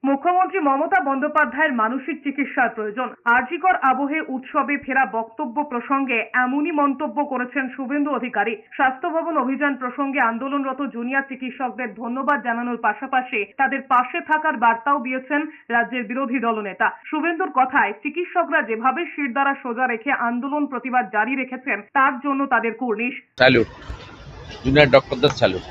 মুখ্যমন্ত্রী মমতা বন্দ্যোপাধ্যায়ের মানসিক চিকিৎসার প্রয়োজন। আরজিকর আবহে উৎসবে ফেরা বক্তব্য প্রসঙ্গে এমনই মন্তব্য করেছেন শুভেন্দু অধিকারী। স্বাস্থ্য ভবন অভিযান প্রসঙ্গে আন্দোলনরত জুনিয়র চিকিৎসকদের ধন্যবাদ জানানোর পাশাপাশি তাদের পাশে থাকার বার্তাও দিয়েছেন রাজ্যের বিরোধী দলনেতা। শুভেন্দুর কথায়, চিকিৎসকরা যেভাবে শিরদাঁড়া সোজা রেখে আন্দোলন প্রতিবাদ জারি রেখেছেন তার জন্য তাদের কুর্নিশ। স্যালুট, জুনিয়র ডক্টরদের স্যালুট।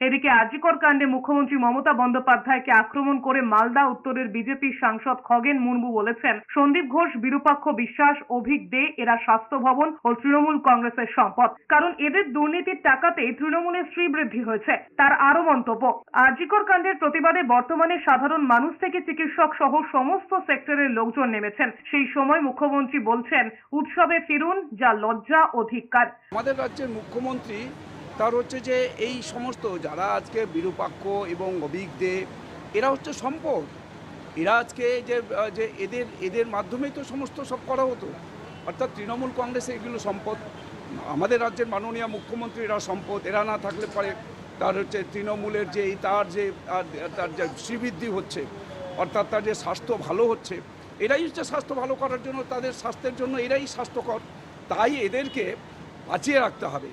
এদিকে আরজিকর কাণ্ডে মুখ্যমন্ত্রী মমতা বন্দ্যোপাধ্যায়কে আক্রমণ করে মালদা উত্তরের বিজেপির সাংসদ খগেন মুর্মু বলেছেন, সন্দীপ ঘোষ, বিরূপাক্ষ বিশ্বাস, অভিক দে এরা স্বাস্থ্য ভবন ও তৃণমূল কংগ্রেসের সম্পদ, কারণ এদের দুর্নীতির টাকাতেই তৃণমূলের শ্রীবৃদ্ধি হয়েছে। তার আরো মন্তব্য, আরজিকর কাণ্ডের প্রতিবাদে বর্তমানে সাধারণ মানুষ থেকে চিকিৎসক সহ সমস্ত সেক্টরের লোকজন নেমেছেন। সেই সময় মুখ্যমন্ত্রী বলছেন, উৎসবে ফিরুন, যা লজ্জা ও ধিক্কার। আমাদের রাজ্যের মুখ্যমন্ত্রী তার হচ্ছে যে এই সমস্ত যারা আজকে বিরূপাক্ষ এবং অভিক দে এরা হচ্ছে সম্পদ। এরা আজকে যে এদের মাধ্যমেই তো সমস্ত সব করা হতো, অর্থাৎ তৃণমূল কংগ্রেসে এগুলো সম্পদ। আমাদের রাজ্যের মাননীয় মুখ্যমন্ত্রী এরা সম্পদ। এরা না থাকলে পরে তার হচ্ছে তৃণমূলের তার যে শ্রীবৃদ্ধি হচ্ছে, অর্থাৎ তার যে স্বাস্থ্য ভালো হচ্ছে, এরাই হচ্ছে স্বাস্থ্য ভালো করার জন্য, তাদের স্বাস্থ্যের জন্য এরাই স্বাস্থ্যকর। তাই এদেরকে বাঁচিয়ে রাখতে হবে।